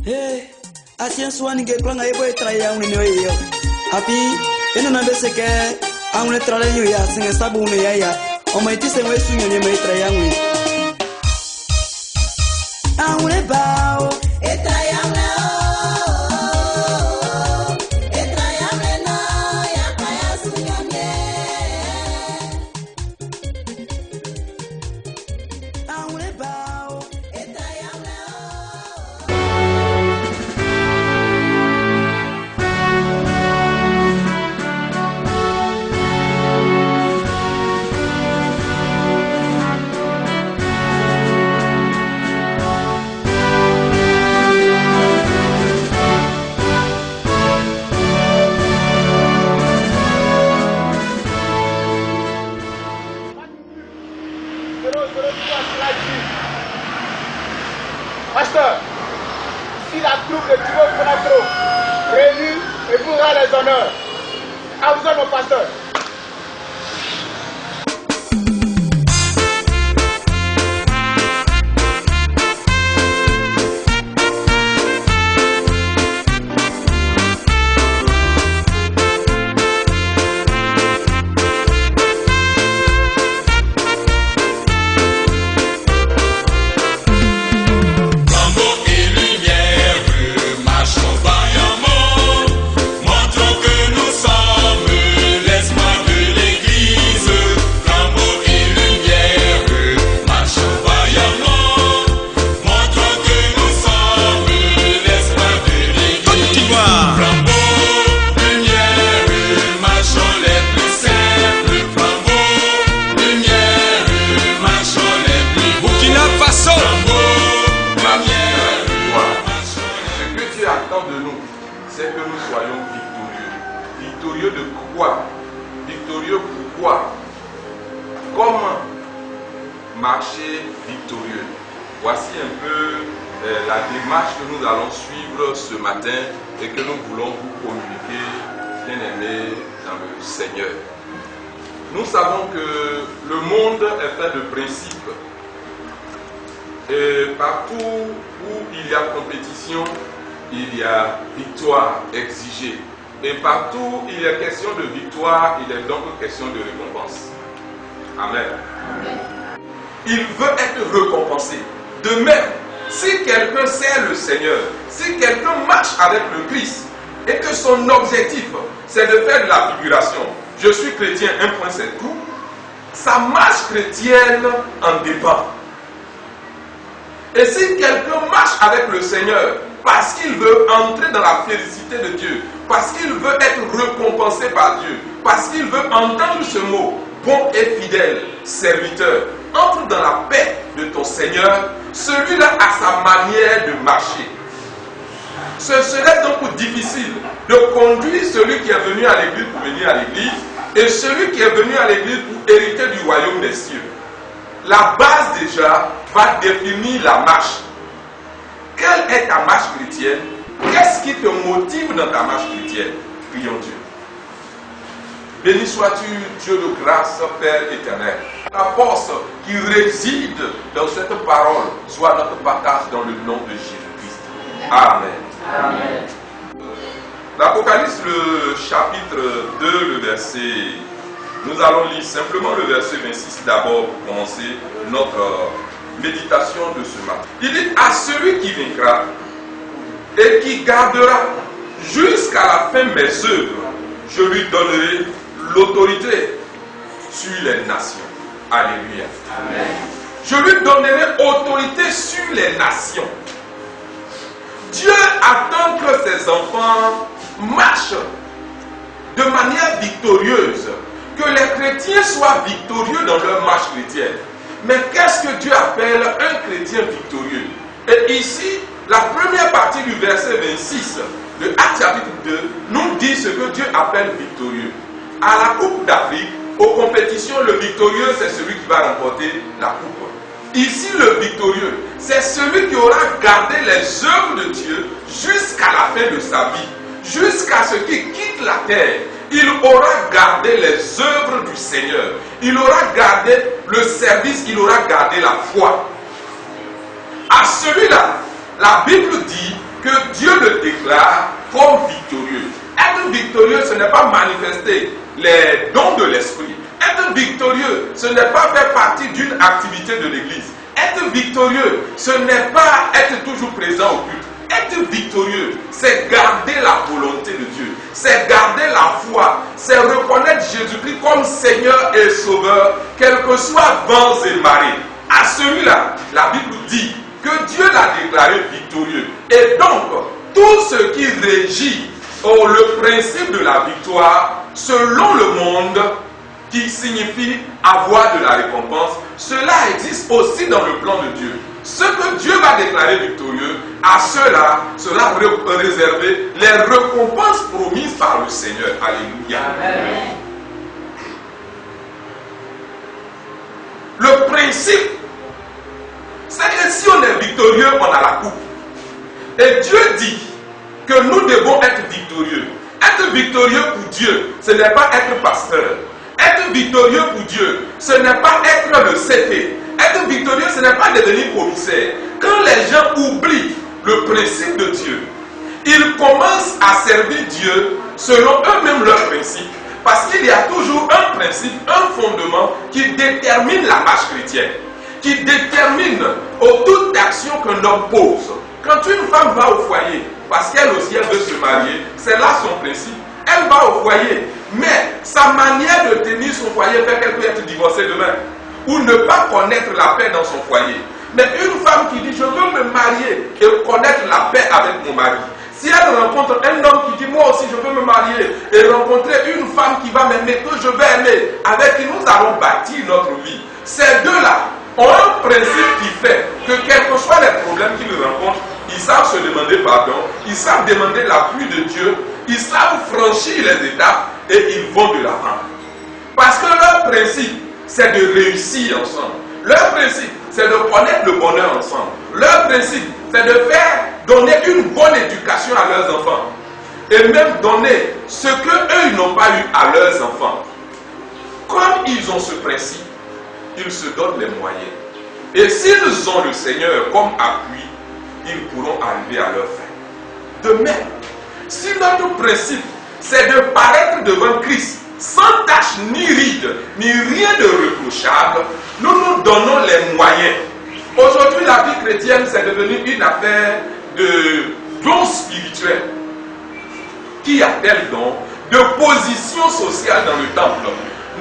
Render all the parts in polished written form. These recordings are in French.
Hey, asien swani ke klanga ebo traya unne yo. Happy, eno na bese ke aune trala yo ya singa sabu ne ya. O mai ti se we sunyo ne mai traya unne. Aune bao, etraya unne. Pasteur, si la troupe de Thibaut Konatro réunie et vous rend les honneurs, à vous mon pasteur. C'est que nous soyons victorieux. Victorieux de quoi? Victorieux pourquoi? Comment marcher victorieux? Voici un peu la démarche que nous allons suivre ce matin et que nous voulons vous communiquer, bien-aimés dans le Seigneur. Nous savons que le monde est fait de principes. Et partout où il y a compétition, il y a victoire exigée. Et partout où il y a question de victoire, il est donc question de récompense. Amen. Amen. Il veut être récompensé. De même, si quelqu'un sert le Seigneur, si quelqu'un marche avec le Christ, et que son objectif, c'est de faire de la figuration, je suis chrétien, un point c'est tout, sa marche chrétienne en dépend. Et si quelqu'un marche avec le Seigneur, parce qu'il veut entrer dans la félicité de Dieu, parce qu'il veut être récompensé par Dieu, parce qu'il veut entendre ce mot, bon et fidèle serviteur, entre dans la paix de ton Seigneur, celui-là a sa manière de marcher. Ce serait donc difficile de conduire celui qui est venu à l'église pour venir à l'église et celui qui est venu à l'église pour hériter du royaume des cieux. La base déjà va définir la marche. Quelle est ta marche chrétienne? Qu'est-ce qui te motive dans ta marche chrétienne? Prions Dieu. Béni sois-tu, Dieu de grâce, Père éternel. La force qui réside dans cette parole soit notre partage dans le nom de Jésus-Christ. Amen. Amen. L'Apocalypse, le chapitre 2, le verset, nous allons lire simplement le verset 26 d'abord pour commencer notre méditation de ce matin. Il dit à celui qui vaincra et qui gardera jusqu'à la fin mes œuvres, je lui donnerai l'autorité sur les nations. Alléluia. Amen. Je lui donnerai autorité sur les nations. Dieu attend que ses enfants marchent de manière victorieuse, que les chrétiens soient victorieux dans leur marche chrétienne. Mais qu'est-ce que Dieu appelle un chrétien victorieux? Et ici, la première partie du verset 26 de Actes chapitre 2 nous dit ce que Dieu appelle victorieux. À la Coupe d'Afrique, aux compétitions, le victorieux, c'est celui qui va remporter la coupe. Ici, le victorieux, c'est celui qui aura gardé les œuvres de Dieu jusqu'à la fin de sa vie, jusqu'à ce qu'il quitte la terre. Il aura gardé les œuvres du Seigneur. Il aura gardé le service, il aura gardé la foi. À celui-là, la Bible dit que Dieu le déclare comme victorieux. Être victorieux, ce n'est pas manifester les dons de l'esprit. Être victorieux, ce n'est pas faire partie d'une activité de l'Église. Être victorieux, ce n'est pas être toujours présent au culte. Être victorieux, c'est garder la volonté de Dieu. C'est garder la foi. C'est reconnaître Jésus-Christ comme Seigneur et Sauveur, quels que soient vents et marées. À celui-là, la Bible dit que Dieu l'a déclaré victorieux. Et donc, tout ce qui régit le principe de la victoire, selon le monde, qui signifie avoir de la récompense, cela existe aussi dans le plan de Dieu. Ce que Dieu va déclarer victorieux, à ceux-là sera réservé les récompenses promises par le Seigneur. Alléluia. Amen. Le principe, c'est que si on est victorieux, on a la coupe. Et Dieu dit que nous devons être victorieux. Être victorieux pour Dieu, ce n'est pas être pasteur. Être victorieux pour Dieu, ce n'est pas être le CP. Être victorieux, ce n'est pas devenir commissaire. Quand les gens oublient le principe de Dieu, ils commencent à servir Dieu selon eux-mêmes leurs principes. Parce qu'il y a toujours un principe, un fondement qui détermine la marche chrétienne, qui détermine toute action qu'un homme pose. Quand une femme va au foyer, parce qu'elle aussi elle veut se marier, c'est là son principe. Elle va au foyer, mais sa manière de tenir son foyer fait qu'elle peut être divorcée demain, ou ne pas connaître la paix dans son foyer. Mais une femme qui dit je veux me marier et connaître la paix avec mon mari, si elle rencontre un homme qui dit moi aussi je veux me marier et rencontrer une femme qui va m'aimer, que je vais aimer, avec qui nous allons bâtir notre vie, ces deux-là ont un principe qui fait que quels que soient les problèmes qu'ils rencontrent, ils savent se demander pardon, ils savent demander l'appui de Dieu, ils savent franchir les étapes et ils vont de l'avant. Parce que leur principe, c'est de réussir ensemble. Leur principe, c'est de connaître le bonheur ensemble. Leur principe, c'est de faire donner une bonne éducation à leurs enfants. Et même donner ce qu'eux, ils n'ont pas eu à leurs enfants. Comme ils ont ce principe, ils se donnent les moyens. Et s'ils ont le Seigneur comme appui, ils pourront arriver à leur fin. De même, si notre principe, c'est de paraître devant Christ, sans tache ni ride, ni rien de reprochable, nous nous donnons les moyens. Aujourd'hui, la vie chrétienne, c'est devenu une affaire de don spirituel. Qui a tel don? De position sociale dans le temple.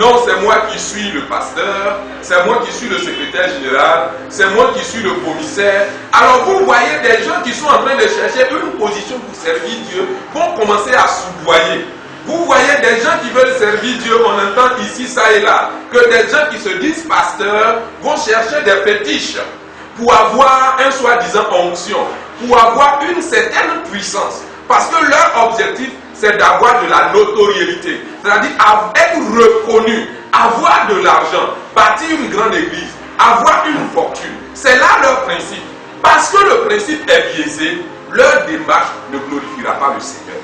Non, c'est moi qui suis le pasteur, c'est moi qui suis le secrétaire général, c'est moi qui suis le commissaire. Alors vous voyez des gens qui sont en train de chercher une position pour servir Dieu, vont commencer à soudoyer. Vous voyez des gens qui veulent servir Dieu, on entend ici, ça et là, que des gens qui se disent pasteurs vont chercher des fétiches pour avoir un soi-disant onction, pour avoir une certaine puissance. Parce que leur objectif, c'est d'avoir de la notoriété, c'est-à-dire être reconnu, avoir de l'argent, bâtir une grande église, avoir une fortune. C'est là leur principe. Parce que le principe est biaisé, leur démarche ne glorifiera pas le Seigneur.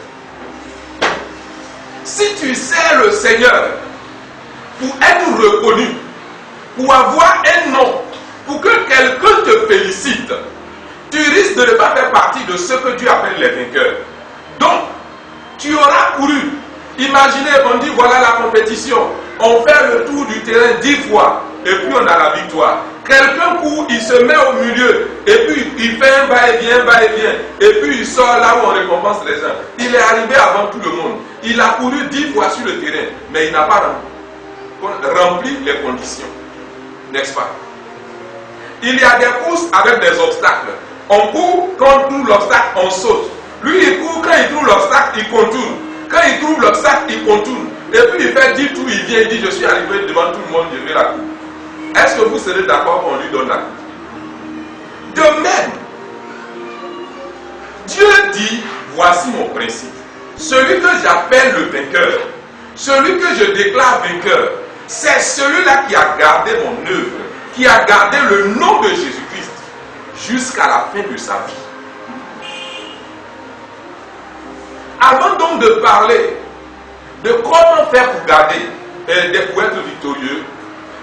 Si tu sers le Seigneur pour être reconnu, pour avoir un nom, pour que quelqu'un te félicite, tu risques de ne pas faire partie de ceux que Dieu appelle les vainqueurs. Donc, tu auras couru. Imaginez, on dit voilà la compétition. On fait le tour du terrain 10 fois et puis on a la victoire. Quelqu'un court, il se met au milieu et puis il fait un va-et-vient, et puis il sort là où on récompense les gens. Il est arrivé avant tout le monde. Il a couru 10 fois sur le terrain, mais il n'a pas rempli les conditions. N'est-ce pas? Il y a des courses avec des obstacles. On court, quand on trouve l'obstacle, on saute. Lui, il court, quand il trouve l'obstacle, il contourne. Quand il trouve l'obstacle, il contourne. Et puis il fait 10 tours, il vient, il dit, je suis arrivé devant tout le monde, je vais la coupe. Est-ce que vous serez d'accord qu'on lui donne la coupe? De même, Dieu dit, voici mon principe. Celui que j'appelle le vainqueur, celui que je déclare vainqueur, c'est celui-là qui a gardé mon œuvre, qui a gardé le nom de Jésus-Christ jusqu'à la fin de sa vie. Avant donc de parler de comment faire pour garder, pour être victorieux,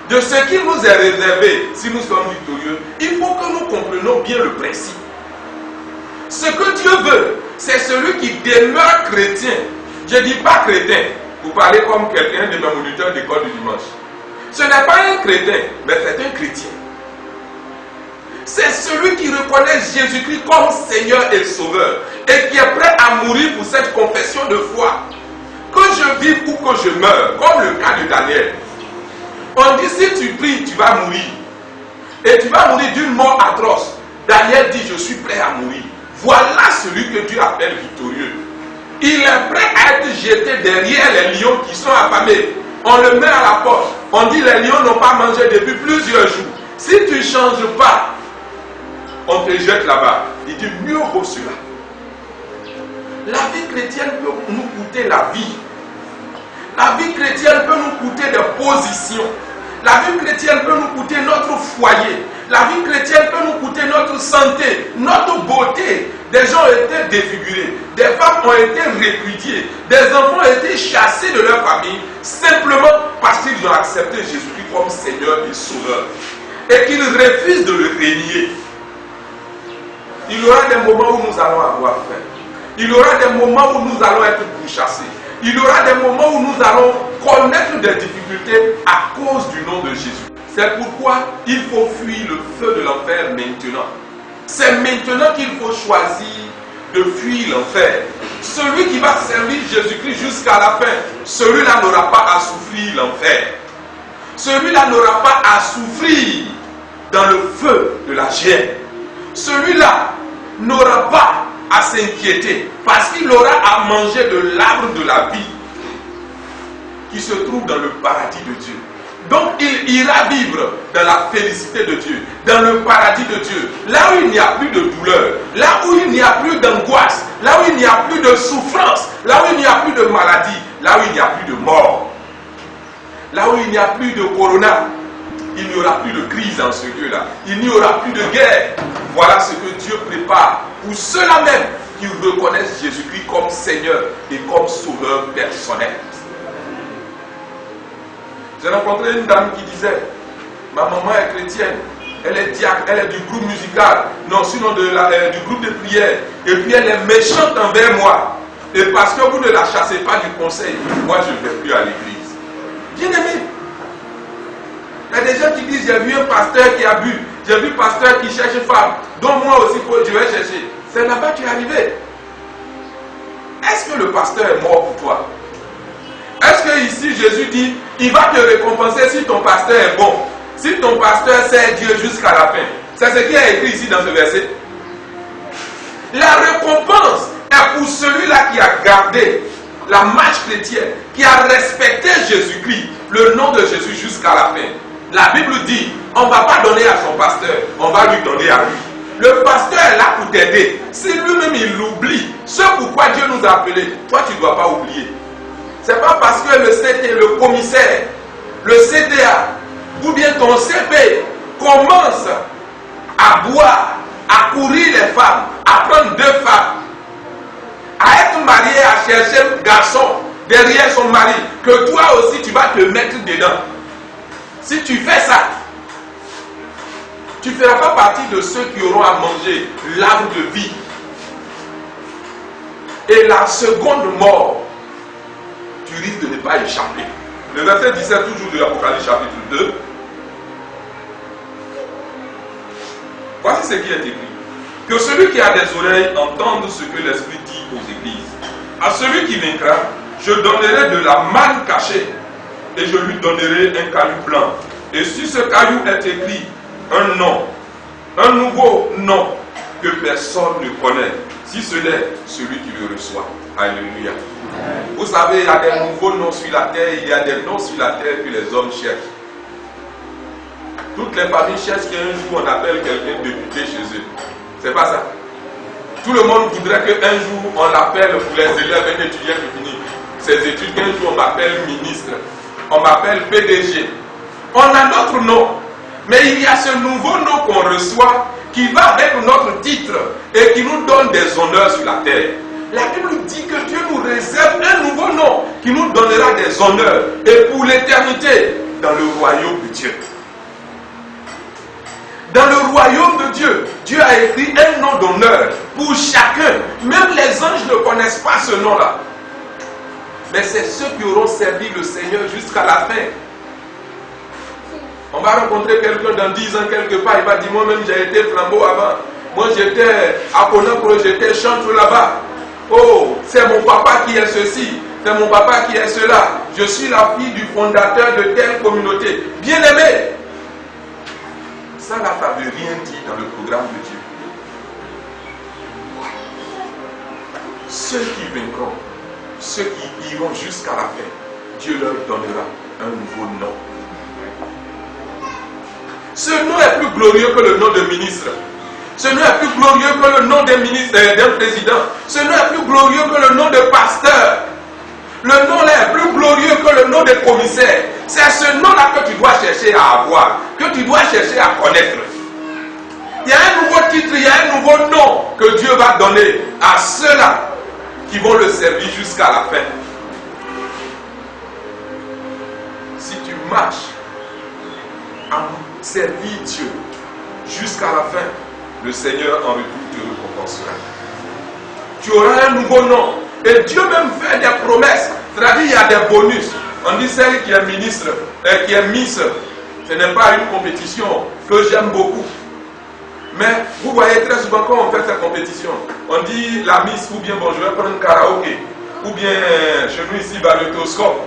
de ce qui nous est réservé si nous sommes victorieux, il faut que nous comprenions bien le principe. Ce que Dieu veut, c'est celui qui demeure chrétien. Je ne dis pas chrétien, vous parlez comme quelqu'un de mes moniteurs d'école du dimanche. Ce n'est pas un chrétien, mais c'est un chrétien. C'est celui qui reconnaît Jésus-Christ comme Seigneur et Sauveur et qui est prêt à mourir pour cette confession de foi. Que je vive ou que je meure, comme le cas de Daniel. On dit si tu pries, tu vas mourir. Et tu vas mourir d'une mort atroce. Daniel dit, je suis prêt à mourir. Voilà celui que Dieu appelle victorieux. Il est prêt à être jeté derrière les lions qui sont affamés. On le met à la porte. On dit, les lions n'ont pas mangé depuis plusieurs jours. Si tu ne changes pas, on te jette là-bas. Il dit, mieux vaut cela. La vie chrétienne peut nous coûter la vie. La vie chrétienne peut nous coûter des positions. La vie chrétienne peut nous coûter notre foyer. La vie chrétienne peut nous coûter notre santé, notre beauté. Des gens ont été défigurés. Des femmes ont été répudiées. Des enfants ont été chassés de leur famille simplement parce qu'ils ont accepté Jésus-Christ comme Seigneur et Sauveur. Et qu'ils refusent de le renier. Il y aura des moments où nous allons avoir faim. Il y aura des moments où nous allons être pourchassés. Il y aura des moments où nous allons connaître des difficultés à cause du nom de Jésus. C'est pourquoi il faut fuir le feu de l'enfer maintenant. C'est maintenant qu'il faut choisir de fuir l'enfer. Celui qui va servir Jésus-Christ jusqu'à la fin, celui-là n'aura pas à souffrir l'enfer. Celui-là n'aura pas à souffrir dans le feu de la géhenne. Celui-là n'aura pas à s'inquiéter parce qu'il aura à manger de l'arbre de la vie qui se trouve dans le paradis de Dieu. Donc il ira vivre dans la félicité de Dieu, dans le paradis de Dieu, là où il n'y a plus de douleur, là où il n'y a plus d'angoisse, là où il n'y a plus de souffrance, là où il n'y a plus de maladie, là où il n'y a plus de mort, là où il n'y a plus de corona. Il n'y aura plus de crise dans ce lieu-là. Il n'y aura plus de guerre. Voilà ce que Dieu prépare pour ceux-là même qui reconnaissent Jésus-Christ comme Seigneur et comme Sauveur personnel. J'ai rencontré une dame qui disait, ma maman est chrétienne, elle est diacre, elle est du groupe musical, non sinon du groupe de prière, et puis elle est méchante envers moi. Et parce que vous ne la chassez pas du conseil, moi je ne vais plus à l'église. Bien aimé, il y a des gens qui disent, j'ai vu un pasteur qui a bu, j'ai vu un pasteur qui cherche femme, donc moi aussi je vais chercher. C'est là-bas que tu es arrivé. Est-ce que le pasteur est mort pour toi? Est-ce que ici Jésus dit, il va te récompenser si ton pasteur est bon, si ton pasteur sert Dieu jusqu'à la fin? C'est ce qui est écrit ici dans ce verset. La récompense est pour celui-là qui a gardé la marche chrétienne, qui a respecté Jésus-Christ, le nom de Jésus jusqu'à la fin. La Bible dit, on ne va pas donner à son pasteur, on va lui donner à lui. Le pasteur est là pour t'aider. Si lui-même il l'oublie, ce pourquoi Dieu nous a appelés, toi tu ne dois pas oublier. Ce n'est pas parce que le CT, le commissaire, le CTA, ou bien ton CP commence à boire, à courir les femmes, à prendre 2 femmes, à être marié, à chercher un garçon derrière son mari, que toi aussi tu vas te mettre dedans. Si tu fais ça, tu ne feras pas partie de ceux qui auront à manger l'arbre de vie. Et la seconde mort, tu risques de ne pas échapper. Le verset 17 toujours de l'Apocalypse chapitre 2. Voici ce qui est écrit. Que celui qui a des oreilles entende ce que l'Esprit dit aux églises. À celui qui vaincra, je donnerai de la manne cachée et je lui donnerai un caillou blanc. Et sur ce caillou est écrit un nom, un nouveau nom que personne ne connaît, si ce n'est celui qui le reçoit. Alléluia. Vous savez, il y a des nouveaux noms sur la terre, il y a des noms sur la terre que les hommes cherchent. Toutes les familles cherchent qu'un jour on appelle quelqu'un député chez eux. C'est pas ça. Tout le monde voudrait qu'un jour on l'appelle pour les élèves, un étudiant qui finit ses études, qu'un jour on m'appelle ministre, on m'appelle PDG. On a notre nom, mais il y a ce nouveau nom qu'on reçoit qui va avec notre titre et qui nous donne des honneurs sur la terre. La Bible dit que Dieu nous réserve un nouveau nom qui nous donnera des honneurs et pour l'éternité dans le royaume de Dieu. Dans le royaume de Dieu, Dieu a écrit un nom d'honneur pour chacun. Même les anges ne connaissent pas ce nom-là. Mais c'est ceux qui auront servi le Seigneur jusqu'à la fin. On va rencontrer quelqu'un dans 10 ans quelque part, il va dire, moi-même j'ai été flambeau avant. Moi j'étais à Conakry, j'étais chanteur là-bas. Oh, c'est mon papa qui est ceci, c'est mon papa qui est cela. Je suis la fille du fondateur de telle communauté. Bien-aimé, ça là, ça ne veut rien dire dans le programme de Dieu. Ceux qui vaincront, ceux qui iront jusqu'à la fin, Dieu leur donnera un nouveau nom. Ce nom est plus glorieux que le nom de ministre. Ce nom est plus glorieux que le nom d'un ministre, d'un président. Ce nom est plus glorieux que le nom de pasteur. Le nom là est plus glorieux que le nom de commissaire. C'est ce nom-là que tu dois chercher à avoir, que tu dois chercher à connaître. Il y a un nouveau titre, il y a un nouveau nom que Dieu va donner à ceux-là qui vont le servir jusqu'à la fin. Si tu marches à servir Dieu jusqu'à la fin, le Seigneur en retour te récompensera. Tu auras un nouveau nom. Et Dieu même fait des promesses. C'est-à-dire il y a des bonus. On dit celle qui est ministre, qui est Miss, ce n'est pas une compétition que j'aime beaucoup. Mais vous voyez très souvent quand on fait cette compétition, on dit la Miss ou bien bon je vais prendre un karaoké, ou bien chez nous ici barytoscope.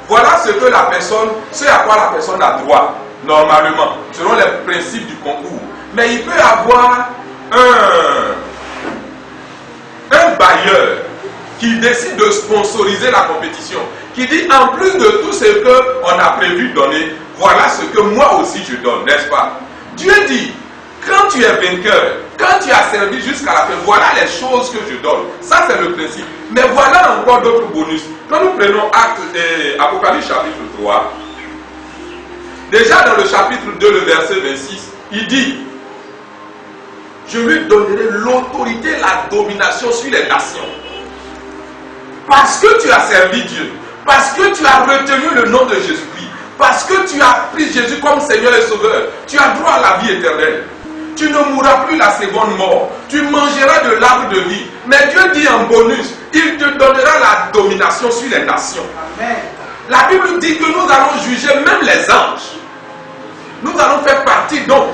Voilà ce que la personne, ce à quoi la personne a droit, normalement, selon les principes du concours. Mais il peut avoir un bailleur qui décide de sponsoriser la compétition, qui dit en plus de tout ce qu'on a prévu donner, voilà ce que moi aussi je donne, n'est-ce pas? Dieu dit, quand tu es vainqueur, quand tu as servi jusqu'à la fin, voilà les choses que je donne. Ça c'est le principe. Mais voilà encore d'autres bonus. Quand nous prenons Apocalypse chapitre 3, déjà dans le chapitre 2, le verset 26, il dit, je lui donnerai l'autorité, la domination sur les nations. Parce que tu as servi Dieu, parce que tu as retenu le nom de Jésus-Christ, parce que tu as pris Jésus comme Seigneur et Sauveur, tu as droit à la vie éternelle. Tu ne mourras plus la seconde mort. Tu mangeras de l'arbre de vie. Mais Dieu dit en bonus, il te donnera la domination sur les nations. Amen. La Bible dit que nous allons juger même les anges. Nous allons faire partie donc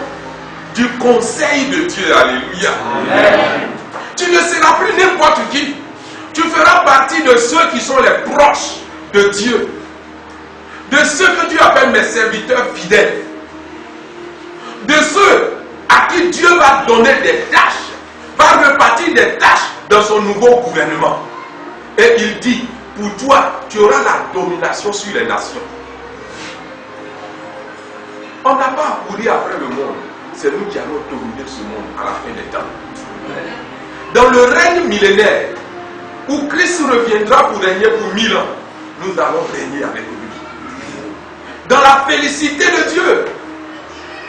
du conseil de Dieu. Alléluia. Amen. Tu ne seras plus n'importe qui. Tu feras partie de ceux qui sont les proches de Dieu. De ceux que Dieu appelle mes serviteurs fidèles. De ceux à qui Dieu va donner des tâches, va repartir des tâches dans son nouveau gouvernement. Et il dit, pour toi, tu auras la domination sur les nations. On n'a pas à courir après le monde. C'est nous qui allons dominer ce monde à la fin des temps. Dans le règne millénaire, où Christ reviendra pour régner pour 1000 ans, nous allons régner avec lui. Dans la félicité de Dieu,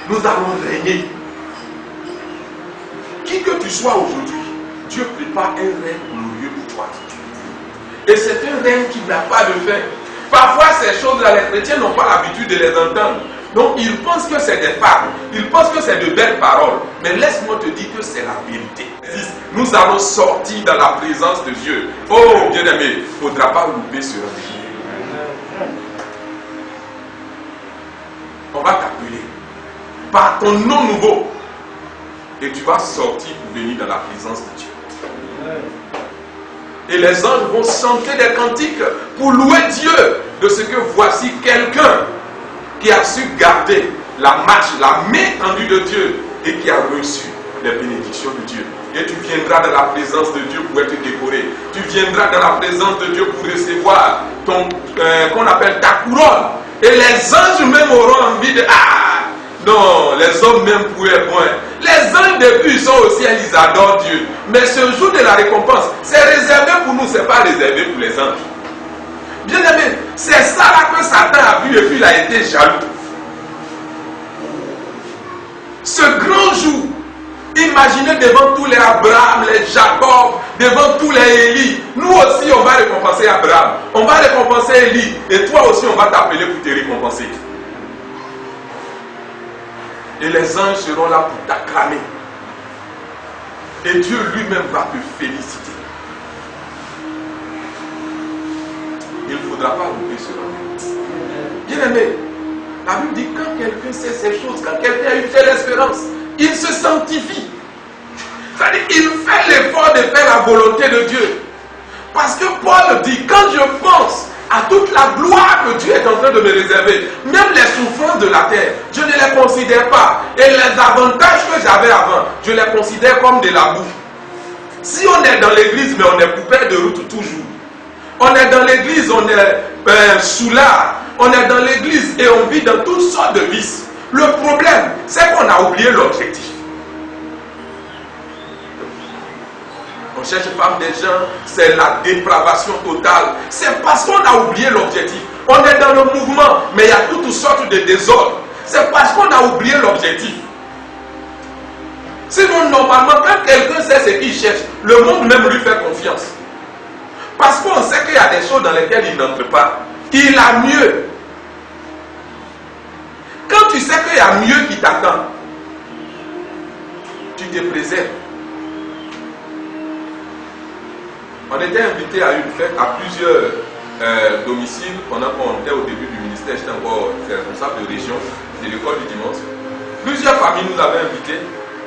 nous allons régner. Qui que tu sois aujourd'hui, Dieu prépare un règne glorieux pour toi. Et c'est un règne qui n'a pas de fin. Parfois, ces choses-là, les chrétiens n'ont pas l'habitude de les entendre. Donc, ils pensent que c'est des fables. Ils pensent que c'est de belles paroles. Mais laisse-moi te dire que c'est la vérité. Nous allons sortir dans la présence de Dieu. Oh, bien-aimé, il ne faudra pas louper ce rendez-vous. On va t'appeler par ton nom nouveau. Et tu vas sortir pour venir dans la présence de Dieu. Et les anges vont chanter des cantiques pour louer Dieu de ce que voici quelqu'un qui a su garder la marche, la main tendue de Dieu et qui a reçu les bénédictions de Dieu. Et tu viendras dans la présence de Dieu pour être décoré. Tu viendras dans la présence de Dieu pour recevoir ton, qu'on appelle ta couronne. Et les anges même auront envie de... Non, les hommes même pouvaient point. Les anges depuis ils sont au ciel, ils adorent Dieu. Mais ce jour de la récompense, c'est réservé pour nous, c'est pas réservé pour les anges. Bien aimé, c'est ça là que Satan a vu et puis il a été jaloux. Ce grand jour, imaginez devant tous les Abraham, les Jacob, devant tous les Élie. Nous aussi on va récompenser Abraham, on va récompenser Élie. Et toi aussi on va t'appeler pour te récompenser. Et les anges seront là pour t'acclamer. Et Dieu lui-même va te féliciter. Il ne faudra pas louper ce rendez-vous. Bien aimé, la Bible dit quand quelqu'un sait ces choses, quand quelqu'un a une telle espérance, il se sanctifie. C'est-à-dire il fait l'effort de faire la volonté de Dieu. Parce que Paul dit, quand je pense à toute la gloire que Dieu est en train de me réserver, même les souffrances de la terre, je ne les considère pas. Et les avantages que j'avais avant, je les considère comme de la boue. Si on est dans l'église, mais on est poupée de route toujours. On est dans l'église, on est soulard. On est dans l'église et on vit dans toutes sortes de vices. Le problème, c'est qu'on a oublié l'objectif. On cherche pas des gens, c'est la dépravation totale. C'est parce qu'on a oublié l'objectif. On est dans le mouvement, mais il y a toutes sortes de désordres. C'est parce qu'on a oublié l'objectif. Sinon, normalement, quand quelqu'un sait ce qu'il cherche, le monde même lui fait confiance. Parce qu'on sait qu'il y a des choses dans lesquelles il n'entre pas. Il a mieux. Quand tu sais qu'il y a mieux qui t'attend, tu te préserves. On était invité à une fête à plusieurs domiciles pendant qu'on était au début du ministère. J'étais encore responsable de région de l'école du dimanche. Plusieurs familles nous avaient invités.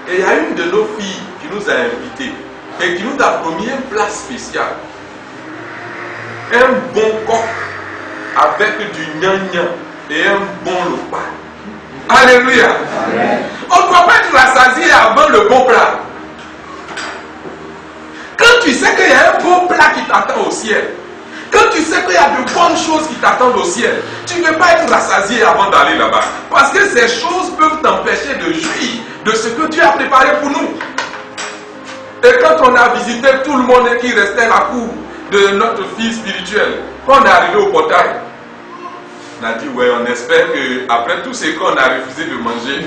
Et il y a une de nos filles qui nous a invités et qui nous a promis un plat spécial. Un bon coq avec du gnagnan et un bon repas. Alléluia. On ne doit pas être rassasié avant le bon plat. Quand tu sais qu'il y a un bon plat qui t'attend au ciel, quand tu sais qu'il y a de bonnes choses qui t'attendent au ciel, tu ne veux pas être rassasié avant d'aller là-bas. Parce que ces choses peuvent t'empêcher de jouir de ce que Dieu a préparé pour nous. Et quand on a visité tout le monde qui restait à la cour de notre fille spirituelle, quand on est arrivé au portail, on a dit, ouais, on espère qu'après tout ce qu'on a refusé de manger,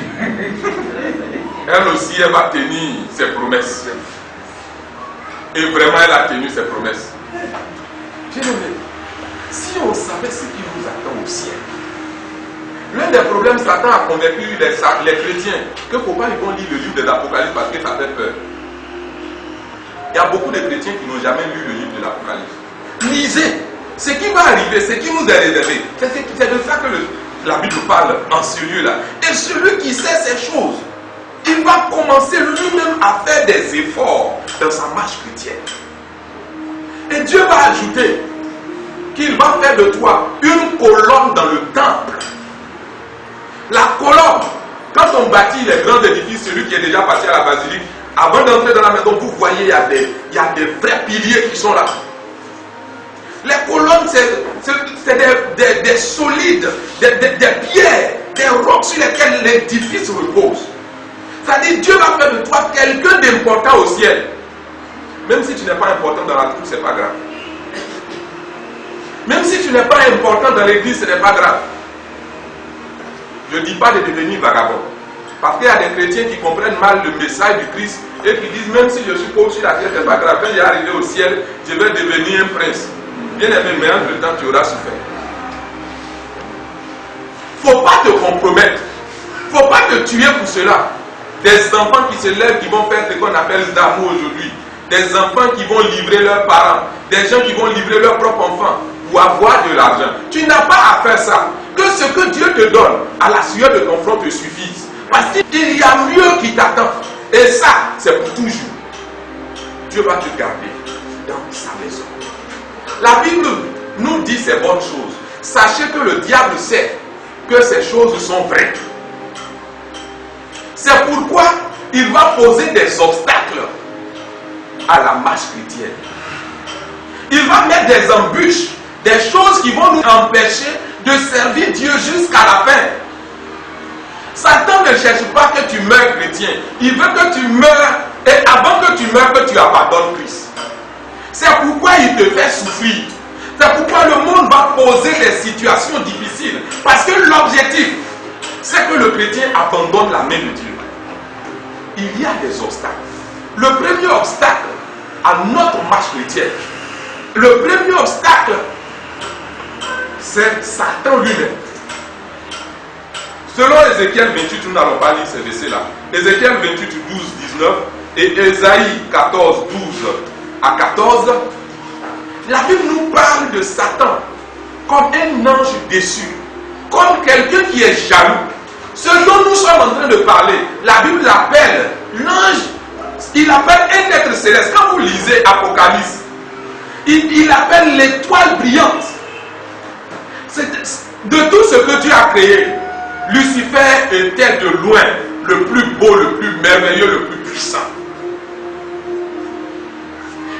elle aussi, elle va tenir ses promesses. Et vraiment, elle a tenu ses promesses. Bien-aimé, si on savait ce qui nous attend au ciel, l'un des problèmes, Satan a convaincu les chrétiens que ne faut pas ils vont lire le livre de l'Apocalypse parce que ça fait peur. Il y a beaucoup de chrétiens qui n'ont jamais lu le livre de l'Apocalypse. Lisez ce qui va arriver, ce qui nous est réservé. C'est de ça que la Bible parle en ce lieu-là. Et celui qui sait ces choses, il va commencer lui-même à faire des efforts dans sa marche chrétienne. Et Dieu va ajouter qu'il va faire de toi une colonne dans le temple. La colonne, quand on bâtit les grands édifices, celui qui est déjà passé à la basilique, avant d'entrer dans la maison, vous voyez, il y a des vrais piliers qui sont là. Les colonnes, c'est des solides, des pierres, des rocs sur lesquels l'édifice repose. C'est-à-dire, Dieu va faire de toi quelqu'un d'important au ciel. Même si tu n'es pas important dans la troupe, ce n'est pas grave. Même si tu n'es pas important dans l'église, ce n'est pas grave. Je ne dis pas de devenir vagabond. Parce qu'il y a des chrétiens qui comprennent mal le message du Christ et qui disent, même si je suis pauvre sur la terre, ce n'est pas grave. Quand j'arrive au ciel, je vais devenir un prince. Bien aimé, mais entre temps, tu auras souffert. Il ne faut pas te compromettre. Il ne faut pas te tuer pour cela. Des enfants qui se lèvent, qui vont faire ce qu'on appelle d'amour aujourd'hui. Des enfants qui vont livrer leurs parents. Des gens qui vont livrer leurs propres enfants pour avoir de l'argent. Tu n'as pas à faire ça. Que ce que Dieu te donne à la sueur de ton front te suffise. Parce qu'il y a mieux qui t'attend. Et ça, c'est pour toujours. Dieu va te garder dans sa maison. La Bible nous dit ces bonnes choses. Sachez que le diable sait que ces choses sont vraies. C'est pourquoi il va poser des obstacles à la marche chrétienne. Il va mettre des embûches, des choses qui vont nous empêcher de servir Dieu jusqu'à la fin. Satan ne cherche pas que tu meurs chrétien. Il veut que tu meurs et avant que tu meurs, que tu abandonnes Christ. C'est pourquoi il te fait souffrir. C'est pourquoi le monde va poser des situations difficiles. Parce que l'objectif, c'est que le chrétien abandonne la main de Dieu. Il y a des obstacles. Le premier obstacle à notre marche chrétienne, le premier obstacle, c'est Satan lui-même. Selon Ézéchiel 28, nous n'allons pas lire ces versets-là. Ézéchiel 28, 12, 19 et Ésaïe 14, 12 à 14, la Bible nous parle de Satan comme un ange déçu, comme quelqu'un qui est jaloux. Ce dont nous sommes en train de parler, la Bible l'appelle l'ange, il appelle un être céleste. Quand vous lisez Apocalypse, il appelle l'étoile brillante. De tout ce que Dieu a créé, Lucifer était de loin le plus beau, le plus merveilleux, le plus puissant.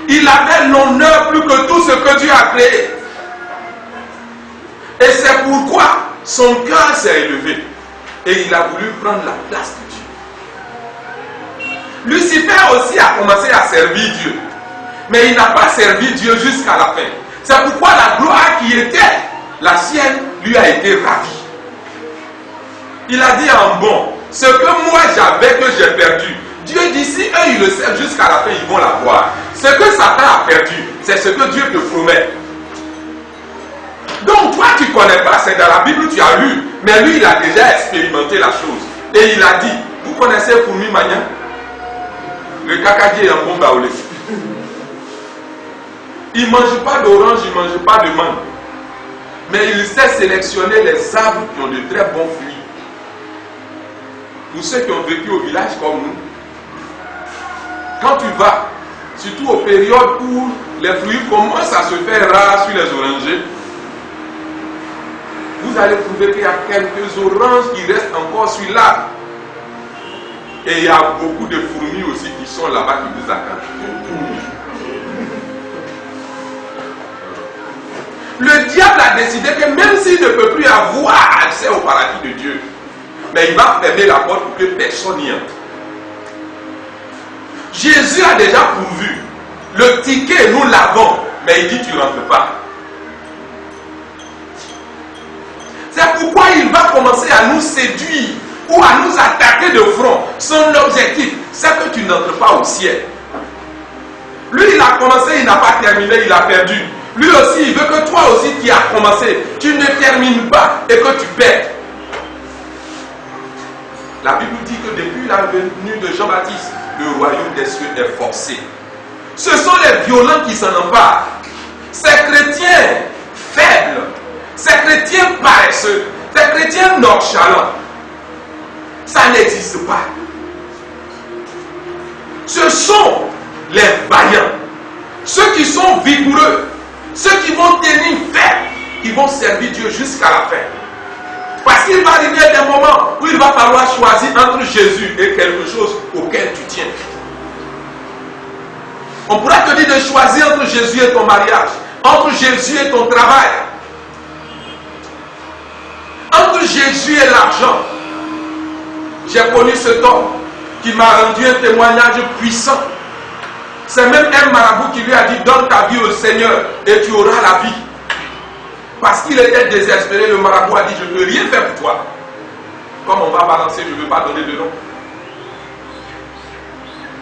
Il avait l'honneur plus que tout ce que Dieu a créé. Et c'est pourquoi son cœur s'est élevé. Et il a voulu prendre la place de Dieu. Lucifer aussi a commencé à servir Dieu. Mais il n'a pas servi Dieu jusqu'à la fin. C'est pourquoi la gloire qui était la sienne lui a été ravie. Il a dit en bon, ce que moi j'avais que j'ai perdu. Dieu dit, si eux ils le servent jusqu'à la fin, ils vont l'avoir. Ce que Satan a perdu, c'est ce que Dieu te promet. Donc toi tu ne connais pas, c'est dans la Bible tu as lu, mais lui il a déjà expérimenté la chose. Et il a dit, vous connaissez Fourmi Magna? Le cacadia est un bon baoulé. Il ne mange pas d'orange, il ne mange pas de mangue. Mais il sait sélectionner les arbres qui ont de très bons fruits. Pour ceux qui ont vécu au village comme nous, quand tu vas, surtout aux périodes où les fruits commencent à se faire rares sur les orangers, vous allez trouver qu'il y a quelques oranges qui restent encore sur l'arbre. Et il y a beaucoup de fourmis aussi qui sont là-bas qui vous attendent. Le diable a décidé que même s'il ne peut plus avoir accès au paradis de Dieu, mais il va fermer la porte pour que personne n'y entre. Jésus a déjà pourvu. Le ticket, nous l'avons, mais il dit tu ne rentres pas. C'est pourquoi il va commencer à nous séduire ou à nous attaquer de front. Son objectif, c'est que tu n'entres pas au ciel. Lui, il a commencé, il n'a pas terminé, il a perdu. Lui aussi, il veut que toi aussi qui as commencé, tu ne termines pas et que tu perds. La Bible dit que depuis la venue de Jean-Baptiste, le royaume des cieux est forcé. Ce sont les violents qui s'en emparent. Ces chrétiens faibles, ces chrétiens paresseux, ces chrétiens nonchalants, ça n'existe pas. Ce sont les vaillants, ceux qui sont vigoureux, ceux qui vont tenir ferme, qui vont servir Dieu jusqu'à la fin. Parce qu'il va arriver des moments où il va falloir choisir entre Jésus et quelque chose auquel tu tiens. On pourra te dire de choisir entre Jésus et ton mariage, entre Jésus et ton travail, entre Jésus et l'argent. J'ai connu cet homme qui m'a rendu un témoignage puissant. C'est même un marabout qui lui a dit, donne ta vie au Seigneur et tu auras la vie. Parce qu'il était désespéré, le marabout a dit, je ne peux rien faire pour toi. Comme on va balancer, je ne veux pas donner de nom.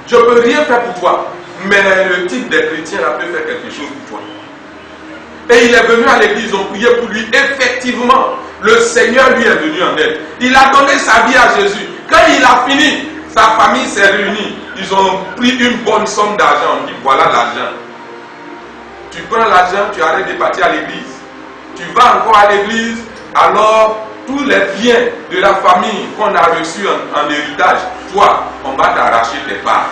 Je ne peux rien faire pour toi. Mais le type des chrétiens là peut faire quelque chose pour toi. Et il est venu à l'église, on priait pour lui. Effectivement, le Seigneur lui est venu en aide. Il a donné sa vie à Jésus. Quand il a fini, sa famille s'est réunie. Ils ont pris une bonne somme d'argent. On dit, voilà l'argent. Tu prends l'argent, tu arrêtes de partir à l'église. Tu vas encore à l'église, alors tous les biens de la famille qu'on a reçus en héritage, toi, on va t'arracher tes parts.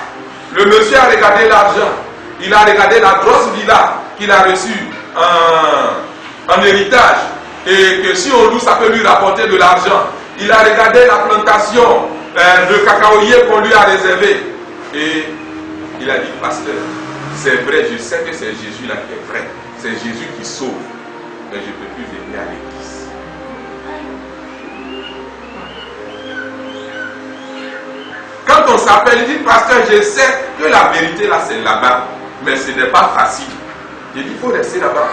Le monsieur a regardé l'argent. Il a regardé la grosse villa qu'il a reçue en héritage. Et que si on loue, ça peut lui rapporter de l'argent. Il a regardé la plantation de cacaoyer qu'on lui a réservée. Et il a dit, pasteur, c'est vrai, je sais que c'est Jésus là qui est vrai. C'est Jésus qui sauve. Mais je ne peux plus venir à l'église. Quand on s'appelle, il dit, pasteur, je sais que la vérité là, c'est là-bas. Mais ce n'est pas facile. Il dit, il faut rester là-bas.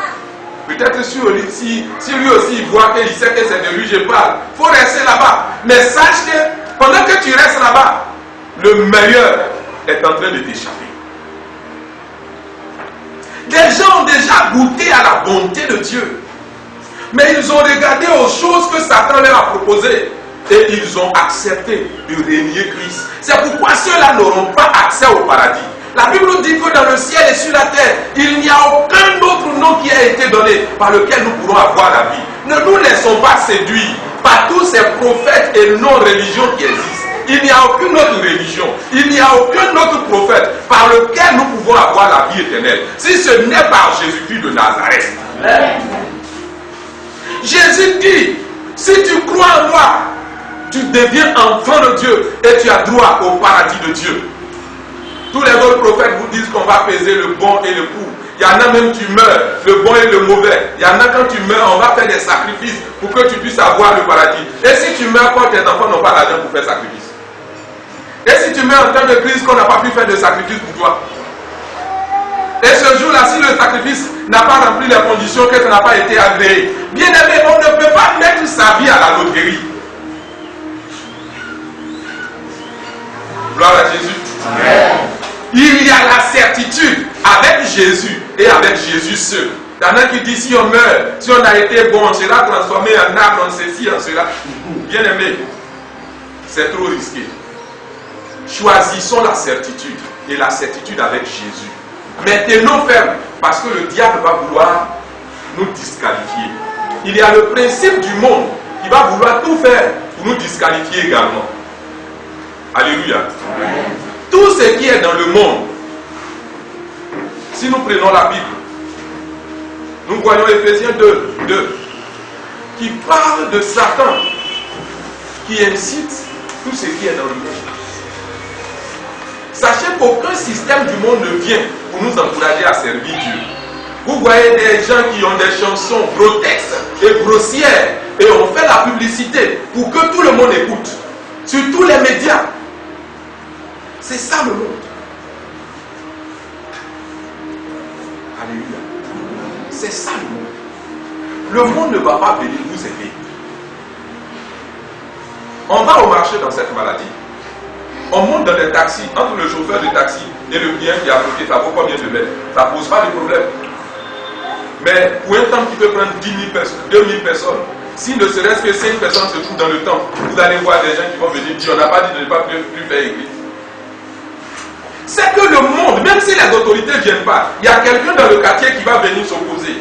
Peut-être si lui aussi il voit qu'il sait que c'est de lui je parle, il faut rester là-bas. Mais sache que pendant que tu restes là-bas, le meilleur est en train de t'échapper. Des gens ont déjà goûté à la bonté de Dieu. Mais ils ont regardé aux choses que Satan leur a proposées. Et ils ont accepté de régner Christ. C'est pourquoi ceux-là n'auront pas accès au paradis. La Bible nous dit que dans le ciel et sur la terre, il n'y a aucun autre nom qui a été donné par lequel nous pourrons avoir la vie. Ne nous laissons pas séduire par tous ces prophètes et non-religions qui existent. Il n'y a aucune autre religion, il n'y a aucun autre prophète par lequel nous pouvons avoir la vie éternelle, si ce n'est par Jésus-Christ de Nazareth. Amen. Jésus dit, si tu crois en moi, tu deviens enfant de Dieu et tu as droit au paradis de Dieu. Tous les autres prophètes vous disent qu'on va peser le bon et le pour. Il y en a même, tu meurs, le bon et le mauvais. Il y en a quand tu meurs, on va faire des sacrifices pour que tu puisses avoir le paradis. Et si tu meurs quand tes enfants n'ont pas l'argent pour faire sacrifice? Et si tu meurs en temps de crise qu'on n'a pas pu faire de sacrifice pour toi? Et ce jour-là, si le sacrifice n'a pas rempli les conditions, que ça n'a pas été agréé, bien aimé, on ne peut pas mettre sa vie à la loterie. Gloire à Jésus. Amen. Il y a la certitude avec Jésus et avec Jésus seul. Il y en a qui disent si on meurt, si on a été bon, on sera transformé en arbre, en ceci, en cela. Bien aimé, c'est trop risqué. Choisissons la certitude et la certitude avec Jésus. Maintenons ferme parce que le diable va vouloir nous disqualifier. Il y a le principe du monde qui va vouloir tout faire pour nous disqualifier également. Alléluia. Amen. Tout ce qui est dans le monde, si nous prenons la Bible, nous voyons Ephésiens 2, qui parle de Satan, qui incite tout ce qui est dans le monde. Sachez qu'aucun système du monde ne vient pour nous encourager à servir Dieu. Vous voyez des gens qui ont des chansons grotesques et grossières et on fait la publicité pour que tout le monde écoute. Sur tous les médias. C'est ça le monde. Alléluia. C'est ça le monde. Le monde ne va pas venir vous aider. On va au marché dans cette maladie. On monte dans des taxis. Entre le chauffeur de taxi et le client qui est à côté, ça vaut combien de mètres? Ça ne pose pas de problème. Mais pour un temps qui peut prendre 10 000 personnes, 2 000 personnes, si ne serait-ce que 5 personnes se trouvent dans le temps, vous allez voir des gens qui vont venir dire on n'a pas dit de ne pas plus faire église. C'est que le monde, même si les autorités ne viennent pas, il y a quelqu'un dans le quartier qui va venir s'opposer.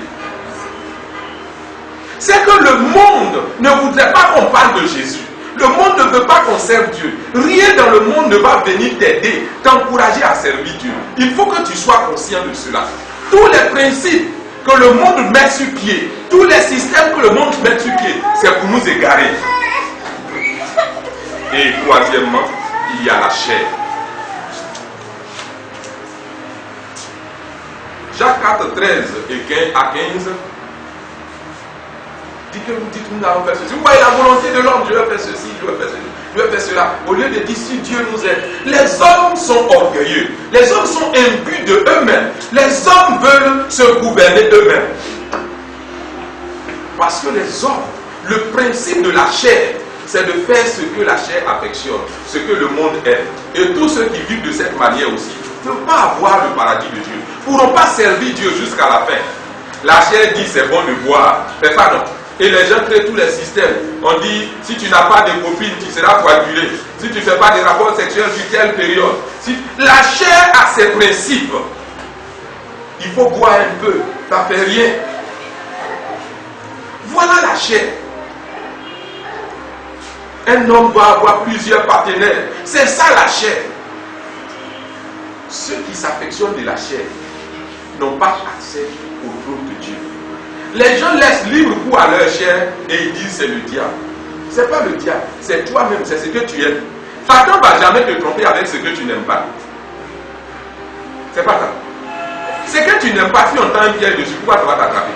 C'est que le monde ne voudrait pas qu'on parle de Jésus. Le monde ne veut pas qu'on serve Dieu. Rien dans le monde ne va venir t'aider, t'encourager à servir Dieu. Il faut que tu sois conscient de cela. Tous les principes que le monde met sur pied, tous les systèmes que le monde met sur pied, c'est pour nous égarer. Et troisièmement, il y a la chair. Jacques 4, 13 à 15 dit que vous dites nous n'avons fait ceci. Vous voyez la volonté de l'homme, je vais faire ceci, je vais faire ceci, je vais faire cela. Au lieu de dire si Dieu nous aide, les hommes sont orgueilleux, les hommes sont imbus de eux-mêmes, les hommes veulent se gouverner eux-mêmes. Parce que les hommes, le principe de la chair, c'est de faire ce que la chair affectionne, ce que le monde aime. Et tous ceux qui vivent de cette manière aussi ne peuvent pas avoir le paradis de Dieu, ne pourront pas servir Dieu jusqu'à la fin. La chair dit c'est bon de boire, mais pas non. Et les gens créent tous les systèmes. On dit, si tu n'as pas de copine, tu seras coagulé. Si tu ne fais pas de rapports sexuels sur telle période. La chair a ses principes. Il faut boire un peu, ça ne fait rien. Voilà la chair. Un homme doit avoir plusieurs partenaires. C'est ça la chair. Ceux qui s'affectionnent de la chair n'ont pas accès au trône de Dieu. Les gens laissent libre cours à leur chair et ils disent c'est le diable. Ce n'est pas le diable, c'est toi-même, c'est ce que tu aimes. Satan ne va jamais te tromper avec ce que tu n'aimes pas. C'est pas ça. Ce que tu n'aimes pas, si on tend un piège dessus, pourquoi tu vas t'attraper?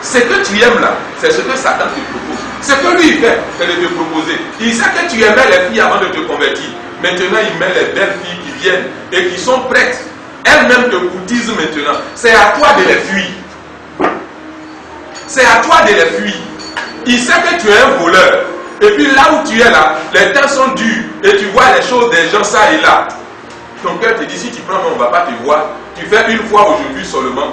Ce que tu aimes là, c'est ce que Satan te propose. Ce que lui il fait, c'est de te proposer. Il sait que tu aimais les filles avant de te convertir. Maintenant, il met les belles filles qui viennent et qui sont prêtes. Elles-mêmes te courtisent maintenant. C'est à toi de les fuir. C'est à toi de les fuir. Il sait que tu es un voleur. Et puis là où tu es là, les temps sont durs. Et tu vois les choses des gens ça et là. Ton cœur te dit, si tu prends, on ne va pas te voir. Tu fais une fois aujourd'hui seulement.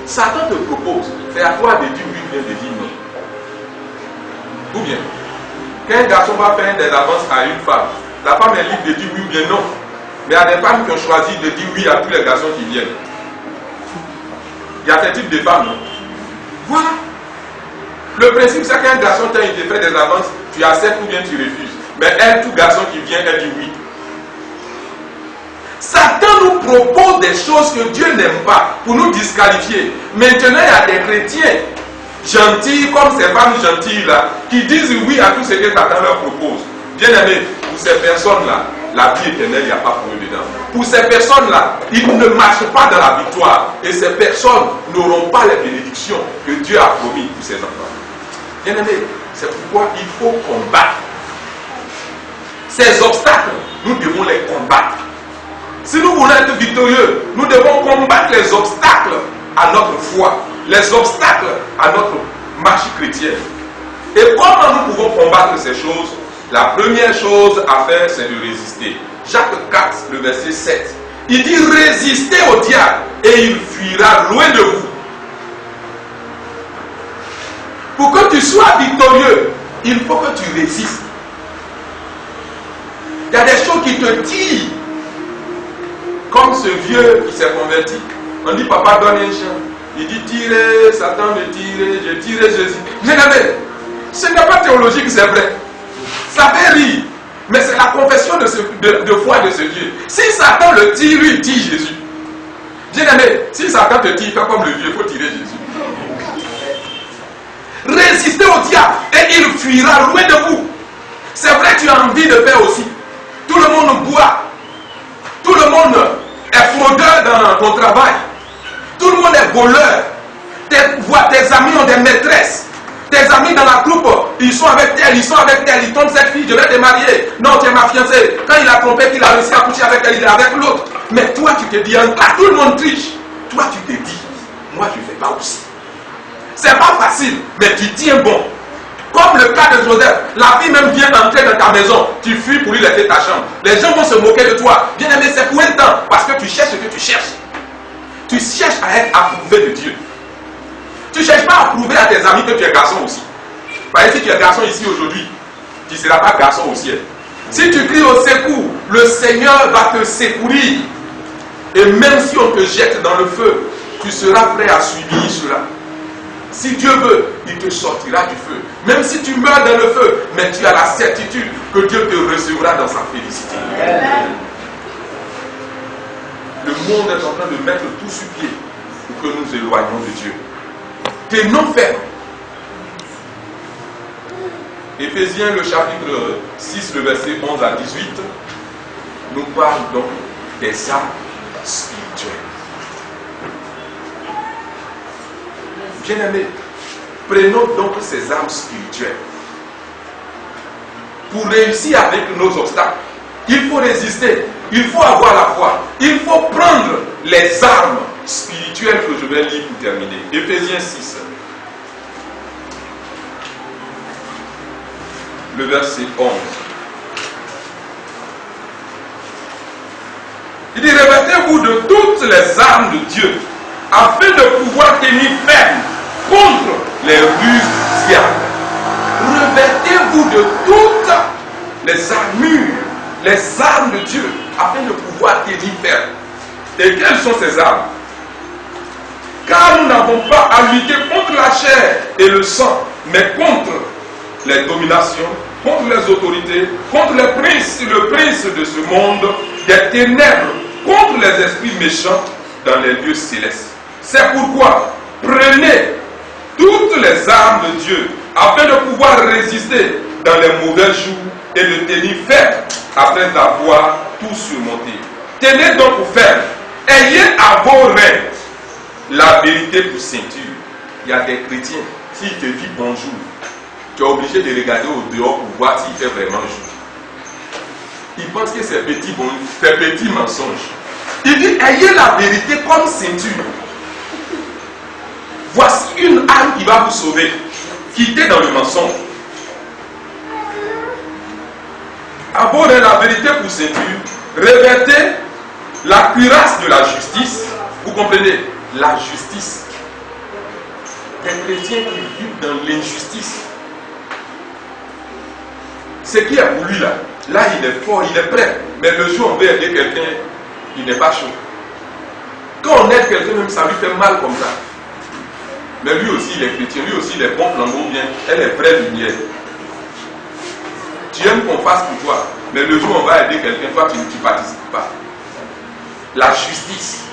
Satan te propose. C'est à toi de dire oui, bien de dire non. Ou bien, quand un garçon va faire des avances à une femme, la femme est libre de dire oui ou bien non. Mais il y a des femmes qui ont choisi de dire oui à tous les garçons qui viennent. Il y a ce type de femmes, non? Voilà. Le principe, c'est qu'un garçon, quand il te fait des avances, tu acceptes ou bien tu refuses. Mais elle, tout garçon qui vient, elle dit oui. Satan nous propose des choses que Dieu n'aime pas pour nous disqualifier. Maintenant, il y a des chrétiens gentils, comme ces femmes gentilles là, qui disent oui à tout ce que Satan leur propose. Bien aimé, pour ces personnes-là, la vie éternelle, il n'y a pas pour eux dedans. Pour ces personnes-là, ils ne marchent pas dans la victoire. Et ces personnes n'auront pas les bénédictions que Dieu a promis pour ses enfants. Bien aimé, c'est pourquoi il faut combattre. Ces obstacles, nous devons les combattre. Si nous voulons être victorieux, nous devons combattre les obstacles à notre foi, les obstacles à notre marche chrétienne. Et comment nous pouvons combattre ces choses? La première chose à faire, c'est de résister. Jacques 4, le verset 7. Il dit, résistez au diable et il fuira loin de vous. Pour que tu sois victorieux, il faut que tu résistes. Il y a des choses qui te tirent. Comme ce vieux qui s'est converti. On dit, papa donne un chien. Il dit, tirez, Satan me tire, je tire Jésus. Bien aimé, ce n'est pas théologique, c'est vrai. Ça fait rire. Mais c'est la confession de foi de ce Dieu. Si Satan le tire, lui, il tire Jésus. Bien aimé, si Satan te tire, fais comme le vieux, il faut tirer Jésus. Résistez au diable et il fuira loin de vous. C'est vrai que tu as envie de faire aussi. Tout le monde boit. Tout le monde est fraudeur dans ton travail. Tout le monde est voleur. Tes amis ont des maîtresses. Tes amis dans la troupe, ils sont avec elle, ils tombent cette fille, je vais te marier. Non, tu es ma fiancée. Quand il a trompé, qu'il a réussi à coucher avec elle, il est avec l'autre. Mais toi, tu te dis, tout le monde triche. Toi, tu te dis, moi, je ne fais pas aussi. C'est pas facile, mais tu tiens bon. Comme le cas de Joseph, la fille même vient entrer dans ta maison, tu fuis pour lui laisser ta chambre. Les gens vont se moquer de toi. Bien aimé, c'est pour un temps, parce que tu cherches ce que tu cherches. Tu cherches à être approuvé de Dieu. Tu ne cherches pas à prouver à tes amis que tu es garçon aussi. Parce que si tu es garçon ici aujourd'hui, tu ne seras pas garçon au ciel. Si tu cries au secours, le Seigneur va te secourir. Et même si on te jette dans le feu, tu seras prêt à subir cela. Si Dieu veut, il te sortira du feu. Même si tu meurs dans le feu, mais tu as la certitude que Dieu te recevra dans sa félicité. Le monde est en train de mettre tout sur pied pour que nous éloignions de Dieu. Tenons ferme. Éphésiens, le chapitre 6, le verset 11 à 18, nous parle donc des armes spirituelles. Bien-aimés, prenons donc ces armes spirituelles. Pour réussir avec nos obstacles, il faut résister, il faut avoir la foi, il faut prendre les armes spirituelles que je vais lire pour terminer. Éphésiens 6. Le verset 11. Il dit, revêtez-vous de toutes les armes de Dieu, afin de pouvoir tenir ferme contre les ruses du diable. Revêtez-vous de toutes les armures, les armes de Dieu, afin de pouvoir tenir ferme. Et quelles sont ces armes? Car nous n'avons pas à lutter contre la chair et le sang, mais contre les dominations, contre les autorités, contre le prince de ce monde, des ténèbres, contre les esprits méchants dans les lieux célestes. C'est pourquoi prenez toutes les armes de Dieu afin de pouvoir résister dans les mauvais jours et de tenir ferme après avoir tout surmonté. Tenez donc ferme. Ayez à vos reins la vérité pour ceinture. Il y a des chrétiens, s'ils te disent bonjour, tu es obligé de regarder au dehors pour voir s'il fait vraiment jour. Ils pensent que c'est petit mensonge. Il dit, ayez la vérité comme ceinture. Voici une arme qui va vous sauver. Quittez dans le mensonge. Abordez la vérité pour ceinture. Revêtez la cuirasse de la justice. Vous comprenez? La justice. Des chrétiens qui vivent dans l'injustice. Ce qui est pour lui là, il est fort, il est prêt. Mais le jour où on veut aider quelqu'un, il n'est pas chaud. Quand on aide quelqu'un, même ça lui fait mal comme ça. Mais lui aussi, il est chrétien, lui aussi, il est bon flambeau bien, elle est vraie lumière. Tu aimes qu'on fasse pour toi, mais le jour où on va aider quelqu'un, toi, tu ne participes pas. La justice.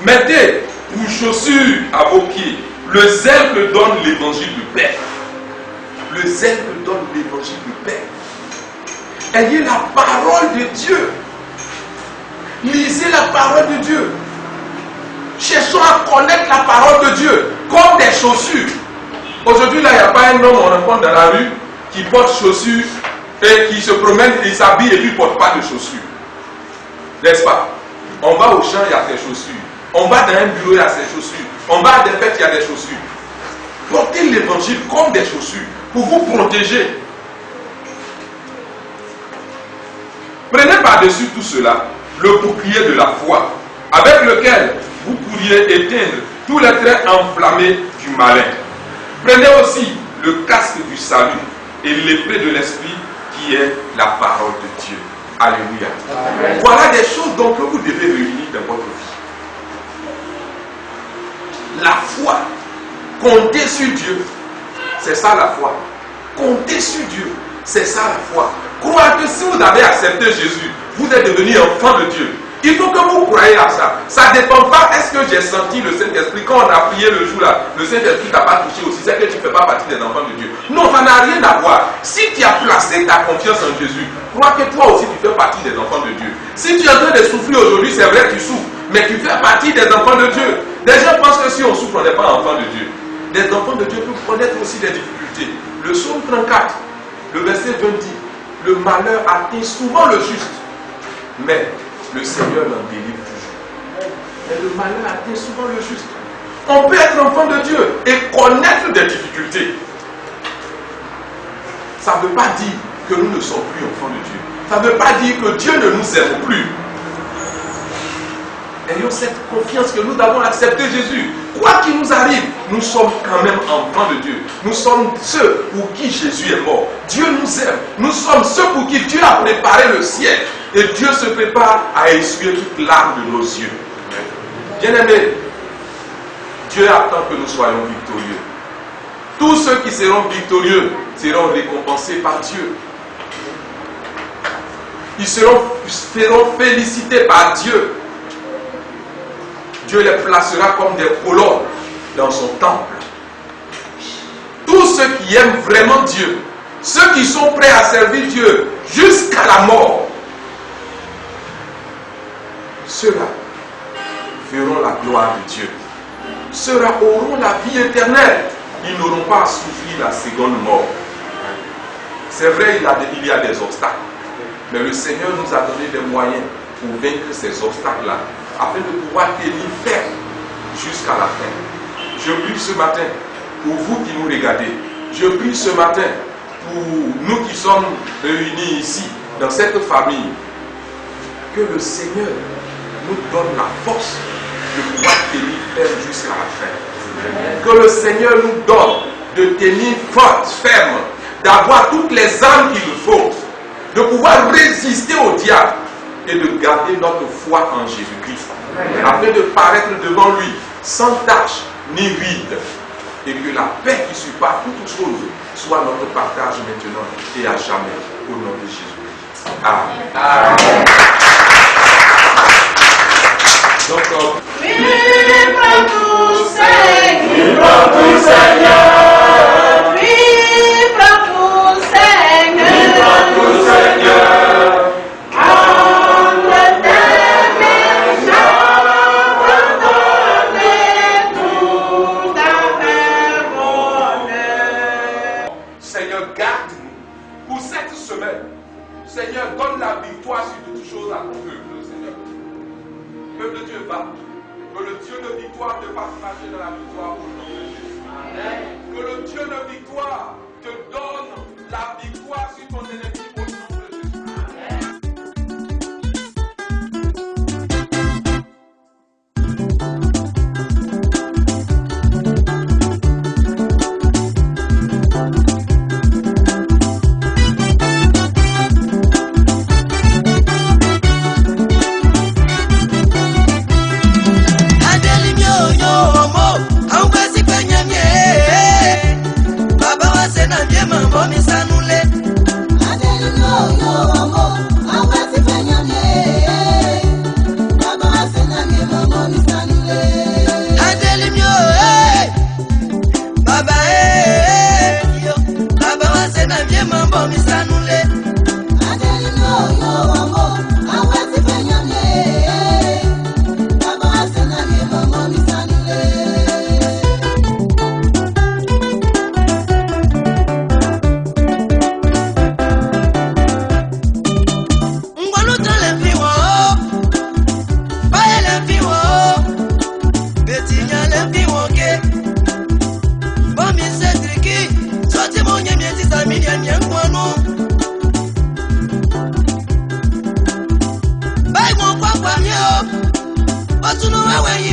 Mettez pour chaussures à vos pieds le zèle que donne l'évangile du Père. Le zèle que donne l'évangile du Père. Ayez la parole de Dieu. Lisez la parole de Dieu. Cherchons à connaître la parole de Dieu comme des chaussures. Aujourd'hui, là, il n'y a pas un homme, on rencontre dans la rue, qui porte chaussures et qui se promène, il s'habille et puis il ne porte pas de chaussures. N'est-ce pas? On va au champ, il y a ses chaussures. On va dans un bureau, il y a ses chaussures. On va à des fêtes, il y a des chaussures. Portez l'évangile comme des chaussures pour vous protéger. Prenez par-dessus tout cela le bouclier de la foi, avec lequel vous pourriez éteindre tous les traits enflammés du malin. Prenez aussi le casque du salut et l'épée de l'esprit qui est la parole de Dieu. Alléluia. Amen. Voilà des choses donc que vous devez réunir dans votre vie. La foi. Compter sur Dieu. C'est ça la foi. Compter sur Dieu. C'est ça la foi. Croire que si vous avez accepté Jésus, vous êtes devenu enfant de Dieu. Il faut que vous croyez à ça. Ça ne dépend pas, est-ce que j'ai senti le Saint-Esprit quand on a prié le jour là, le Saint-Esprit t'a pas touché aussi, c'est que tu ne fais pas partie des enfants de Dieu. Non, ça n'a rien à voir. Si tu as placé ta confiance en Jésus, crois que toi aussi tu fais partie des enfants de Dieu. Si tu es en train de souffrir aujourd'hui, c'est vrai que tu souffres, mais tu fais partie des enfants de Dieu. Les gens pensent que si on souffre, on n'est pas enfant de Dieu. Les enfants de Dieu peuvent connaître aussi des difficultés. Le psaume 34, le verset 20 dit, le malheur atteint souvent le juste, mais le Seigneur l'en délivre toujours. Mais le malheur atteint souvent le juste. On peut être enfant de Dieu et connaître des difficultés. Ça ne veut pas dire que nous ne sommes plus enfants de Dieu. Ça ne veut pas dire que Dieu ne nous aime plus. Ayons cette confiance que nous avons accepté Jésus. Quoi qu'il nous arrive, nous sommes quand même enfants de Dieu. Nous sommes ceux pour qui Jésus est mort. Dieu nous aime. Nous sommes ceux pour qui Dieu a préparé le ciel. Et Dieu se prépare à essuyer toute larme de nos yeux. Bien-aimés, Dieu attend que nous soyons victorieux. Tous ceux qui seront victorieux seront récompensés par Dieu. Ils seront félicités par Dieu. Dieu les placera comme des colonnes dans son temple. Tous ceux qui aiment vraiment Dieu, ceux qui sont prêts à servir Dieu jusqu'à la mort, ceux-là verront la gloire de Dieu. Ceux-là auront la vie éternelle. Ils n'auront pas à souffrir la seconde mort. C'est vrai, il y a des obstacles. Mais le Seigneur nous a donné des moyens pour vaincre ces obstacles-là, afin de pouvoir tenir ferme jusqu'à la fin. Je prie ce matin pour vous qui nous regardez. Je prie ce matin pour nous qui sommes réunis ici, dans cette famille, que le Seigneur nous donne la force de pouvoir tenir ferme jusqu'à la fin. Que le Seigneur nous donne de tenir forte, ferme, d'avoir toutes les armes qu'il nous faut, de pouvoir résister au diable et de garder notre foi en Jésus-Christ, afin de paraître devant lui sans tache ni ride, et que la paix qui surpasse toutes choses soit notre partage maintenant et à jamais, au nom de Jésus-Christ. Amen. Amen. Donc, vive tout Seigneur, vive tout Seigneur, vive tout Seigneur, vive tout Seigneur. Seigneur, garde-nous pour cette semaine. Seigneur, donne la victoire sur toutes choses à ton peuple, Seigneur. Peuple de Dieu, va. Que le Dieu de victoire te fasse marcher dans la victoire au nom de Jésus. Amen. Que le Dieu de victoire te donne la victoire sur ton ennemi au nom de Jésus. Amen. sunu awe yi